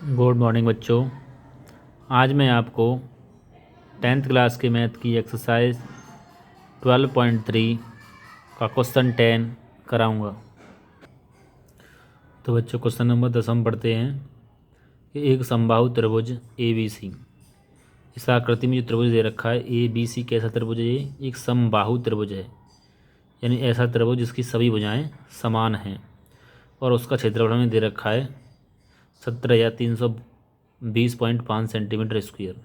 Good morning बच्चों। आज मैं आपको 10th क्लास के मैथ की एक्सरसाइज 12.3 का क्वेश्चन 10 कराऊंगा। तो बच्चों क्वेश्चन नंबर 10 हम पढ़ते हैं कि एक समबाहु त्रिभुज ए बी सी, इस आकृति में जो त्रिभुज दे रखा है ए बी सी, कैसा त्रिभुज है? ये एक समबाहु त्रिभुज है, यानी ऐसा त्रिभुज जिसकी सभी भुजाएं समान हैं और उसका क्षेत्रफल हमें दे रखा है 17,320.5 सेंटीमीटर स्क्वायर।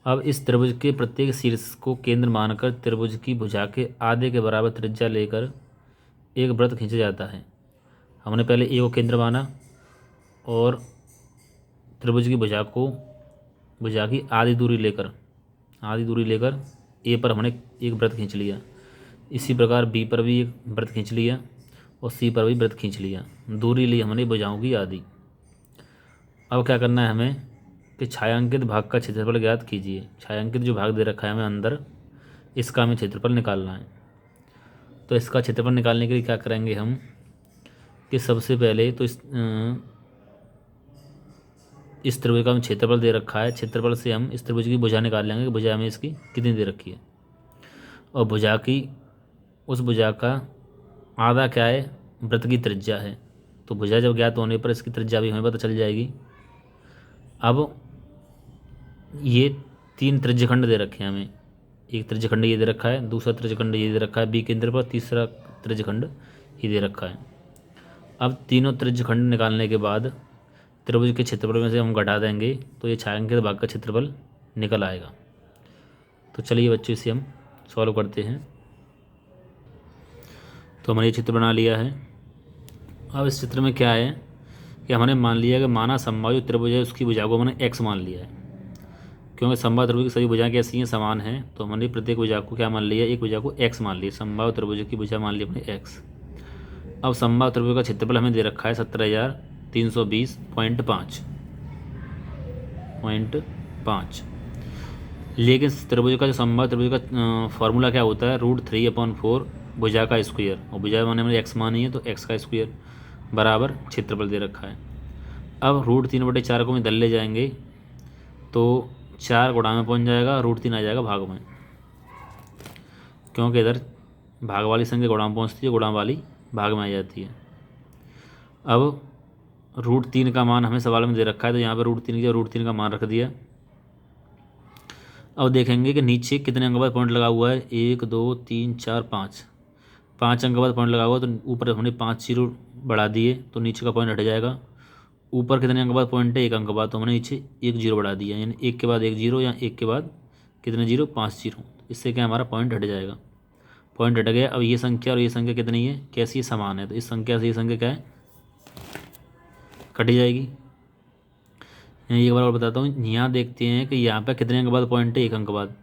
अब इस त्रिभुज के प्रत्येक शीर्ष को केंद्र मानकर त्रिभुज की भुजा के आधे के बराबर त्रिज्या लेकर एक वृत्त खींचा जाता है। हमने पहले ए को केंद्र माना और त्रिभुज की भुजा की आधी दूरी लेकर ए पर हमने एक वृत्त खींच लिया। इसी प्रकार बी पर भी एक वृत्त खींच लिया और सी पर भी वृत्त खींच लिया। दूरी ली हमने भुजाओं की आधी। अब क्या करना है हमें कि छायांकित भाग का क्षेत्रफल ज्ञात कीजिए। छायांकित जो भाग दे रखा है हमें अंदर, इसका हमें क्षेत्रफल निकालना है। तो इसका क्षेत्रफल निकालने के लिए क्या करेंगे हम कि सबसे पहले तो इस त्रिभुज का हमें क्षेत्रफल दे रखा है। क्षेत्रफल से हम इस त्रिभुज की भुजा निकाल लेंगे कि भुजा हमें इसकी कितनी दे रखी है, और उस भुजा का आधा क्या है? वृत्त की त्रिज्या है। तो भुजा जब ज्ञात होने पर इसकी त्रिज्या भी हमें पता चल जाएगी। अब ये 3 त्रिज्यखंड दे रखे हैं हमें। एक त्रिज्यखंड ये दे रखा है, दूसरा त्रिज्यखंड ये दे रखा है बी केंद्र पर, तीसरा त्रिज्यखंड ये दे रखा है। अब तीनों त्रिज्यखंड निकालने के बाद त्रिभुज के क्षेत्रफल में से हम घटा देंगे तो ये छायांकित भाग का क्षेत्रफल निकल आएगा। तो चलिए बच्चों इसे हम सॉल्व करते हैं। तो हमने ये चित्र बना लिया है। अब इस चित्र में क्या है कि हमने मान लिया कि माना समबाहु जो त्रिभुज है उसकी भुजा को हमने x मान लिया है, क्योंकि समबाहु त्रिभुज की सभी भुजाएं कैसी हैं? समान हैं। तो हमने प्रत्येक भुजा को क्या मान लिया? एक भुजा को x मान लिया। समबाहु त्रिभुज की भुजा मान ली हमने x। अब समबाहु त्रिभुज का क्षेत्रफल हमें दे रखा है 17,320.5। लेकिन त्रिभुज का जो समबाहु त्रिभुज का फॉर्मूला क्या होता है? √3/4 भुजा का स्क्वायर, और भुजा माने हमने x मानी है तो x का स्क्वायर बराबर क्षेत्रफल दे रखा है। अब √3/4 को हम इधर ले जाएंगे तो 4 गुणा में पहुंच जाएगा, √3 आ जाएगा भाग में, क्योंकि इधर भाग वाली संख्या गुणा में पहुंचती है, गुणा वाली भाग में आ जाती है। अब √3 का मान हमें सवाल में दे रखा है, तो यहाँ पर √3 का मान रख दिया। अब देखेंगे कि नीचे कितने अंक बाद पॉइंट लगा हुआ है। 1 2 3 4 5 अंक बाद पॉइंट लगा हुआ, तो ऊपर हमने 5 0 बढ़ा दिए तो नीचे का पॉइंट हट जाएगा। ऊपर कितने अंक बाद पॉइंट है? 1 अंक बाद, तो हमने नीचे 1 0 बढ़ा दिया, यानी 1 के बाद 1 0 या 1 के बाद कितने 0? 5 0। इससे क्या हमारा पॉइंट हट जाएगा। पॉइंट हट गया। अब ये संख्या और ये संख्या कितनी है? कैसी? समान है। तो इस संख्या से ये संख्या क्या है? कटी जाएगी। एक बार और बताता हूँ, यहाँ देखते हैं कि यहाँ पर कितने अंक बाद पॉइंट है? 1 अंक बाद।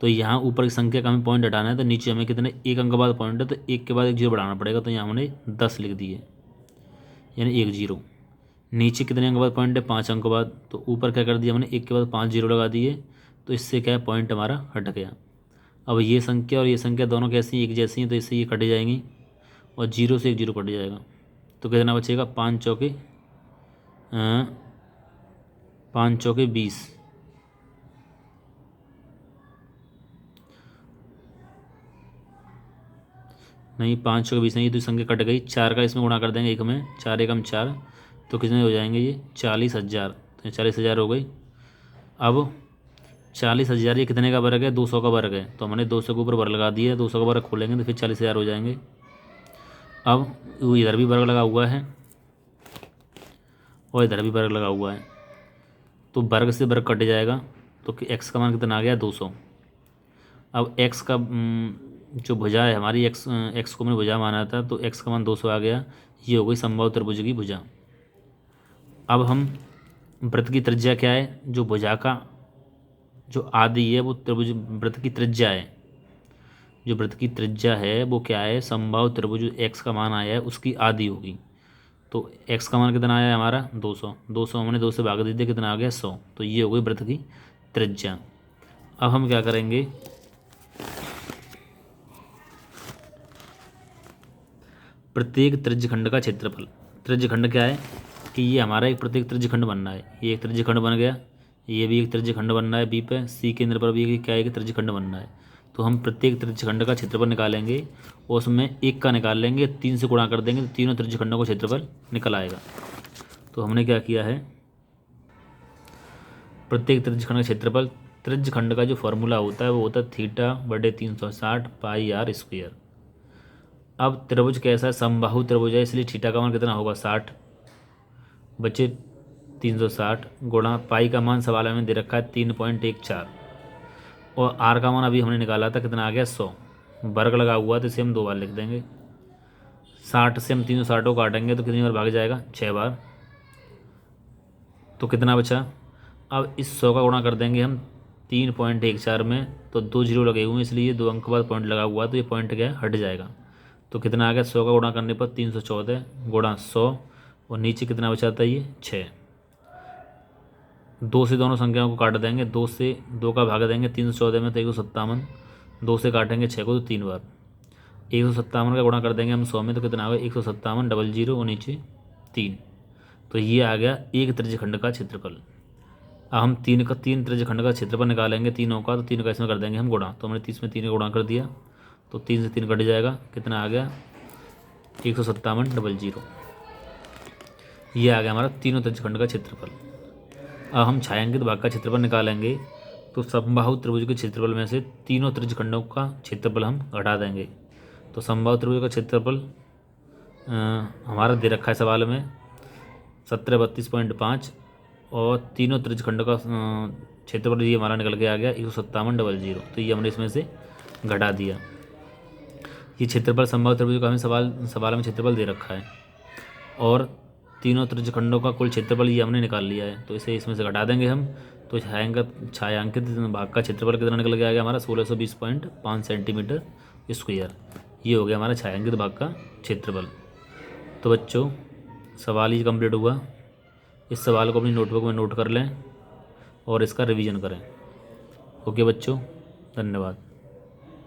तो यहाँ ऊपर की संख्या का हमें पॉइंट हटाना है, तो नीचे हमें कितने 1 अंक बाद पॉइंट है, तो 1 के बाद 1 0 बढ़ाना पड़ेगा। तो यहाँ हमने 10 लिख दिए, यानी 1 0। नीचे कितने अंक बाद पॉइंट है? 5 अंक बाद। तो ऊपर क्या कर दिया हमने? 1 के बाद 5 0 लगा दिए, तो इससे क्या है? पॉइंट हमारा हट गया। अब ये संख्या और ये संख्या दोनों कैसी हैं? एक जैसी हैं, तो इससे ये कट जाएंगी और 0 से 1 0 कट जाएगा। तो कितना बचेगा? 5 चौके 20। नहीं, 5 चौके 20 नहीं, तो संख्या कट गई। 4 का इसमें गुणा कर देंगे 1 में, 4 एकम 4, तो कितने हो जाएंगे ये? 40,000। तो 40,000 हो गई। अब 40,000 ये कितने का वर्ग है? 200 का वर्ग है। तो हमने 200 के ऊपर वर्ग लगा दिया, 200 का वर्ग खोलेंगे तो फिर 40,000 हो जाएंगे। अब इधर भी वर्ग लगा हुआ है और इधर भी वर्ग लगा हुआ है, तो वर्ग से वर्ग कट जाएगा। तो एक्स का मान कितना आ गया? 200। अब एक्स का जो भुजा है हमारी, एक्स को मैंने भुजा माना था, तो एक्स का मान 200 आ गया। ये हो गई समबाहु त्रिभुज की भुजा। अब हम वृत्त की त्रिज्या क्या है? जो भुजा का जो आदि है वो त्रिभुज वृत्त की त्रिज्या है। जो वृत्त की त्रिज्या है वो क्या है? समबाहु त्रिभुज एक्स का मान आया है उसकी आधी होगी। तो एक्स का मान कितना आया है हमारा? 200। 200 हमने 2 से भाग दे दिया, कितना आ गया? 100। तो ये हो गई वृत्त की त्रिज्या। अब हम क्या करेंगे? प्रत्येक त्रिज्यखंड का क्षेत्रफल। त्रिज्यखंड क्या है? कि ये हमारा एक प्रत्येक त्रिज्यखंड बनना है। ये एक त्रिज्यखंड बन गया, ये भी एक त्रिज्यखंड बनना है बी पे, सी केंद्र पर भी क्या है कि त्रिज्यखंड बनना है। तो हम प्रत्येक त्रिज्यखंड का क्षेत्रफल निकालेंगे और उसमें एक का निकाल लेंगे, 3 से गुणा कर देंगे तो तीनों त्रिज्यखंडों का क्षेत्रफल निकल आएगा। तो हमने क्या किया है, प्रत्येक त्रिज्यखंड का क्षेत्रफल, त्रिज्यखंड का जो फॉर्मूला होता है वो होता है θ/360 पाई r स्क्वायर। अब त्रिभुज कैसा है, समबाहु त्रिभुज है, इसलिए थीटा का मान कितना होगा 60 बचे 360 गुणा पाई का मान सवाल में दे रखा है 3.14 और आर का मान अभी हमने निकाला था कितना आ गया 100। वर्ग लगा हुआ तो इसे हम 2 बार लिख देंगे। 60 से हम 360 को काटेंगे तो कितनी बार भाग जाएगा 6 बार। तो कितना बचा, अब इस 100 का गुणा कर देंगे हम 3.14 में, तो 2 जीरो लगे हुए हैं इसलिए 2 अंक के बाद पॉइंट लगा हुआ है तो ये पॉइंट क्या है हट जाएगा। तो कितना आ गया 100 का गुणा करने पर 314 गुणा 100 और नीचे कितना बचाता है ये 6। 2 से दोनों संख्याओं को काट देंगे, 2 से 2 का भाग देंगे 314 में तो 157, 2 से काटेंगे 6 को तो 3 बार। 157 का गुणा कर देंगे हम 100 में तो कितना आ गया 157 डबल जीरो और नीचे 3। तो ये आ गया एक त्रिज्यखंड का क्षेत्रफल। अब हम 3 त्रिज्यखंड का क्षेत्रफल निकालेंगे तीनों का, तो 3 का इसमें कर देंगे हम गुणा। तो हमने 30 में 3 का गुणा कर दिया तो 3 से 3 कट जाएगा, कितना आ गया 157 डबल जीरो। ये आ गया हमारा तीनों त्रिज्यखंड का क्षेत्रफल। अब हम छायांकित भाग का क्षेत्रफल निकालेंगे तो समबाहु त्रिभुज के क्षेत्रफल में से तीनों त्रिज्यखंडों का क्षेत्रफल हम घटा देंगे। तो समबाहु त्रिभुज का क्षेत्रफल हमारा दे रखा है सवाल में 1732.5 और तीनों त्रिज्यखंडों का क्षेत्रफल ये हमारा निकल के आ गया 157 डबल जीरो। तो ये हमने इसमें से घटा दिया। ये क्षेत्रफल समबाहु त्रिभुज का हमें सवाल में क्षेत्रफल दे रखा है और तीनों त्रिज्यखंडों का कुल क्षेत्रफल ये हमने निकाल लिया है, तो इसे इसमें से घटा देंगे हम। तो छायांकित भाग का क्षेत्रफल कितना निकल के आ गया हमारा 1620.5 सेंटीमीटर स्क्वायर। ये हो गया हमारा छायांकित भाग का क्षेत्रफल। तो बच्चों सवाल ही कंप्लीट हुआ। इस सवाल को अपनी नोटबुक में नोट कर लें और इसका रिवीजन करें। ओके बच्चों, धन्यवाद।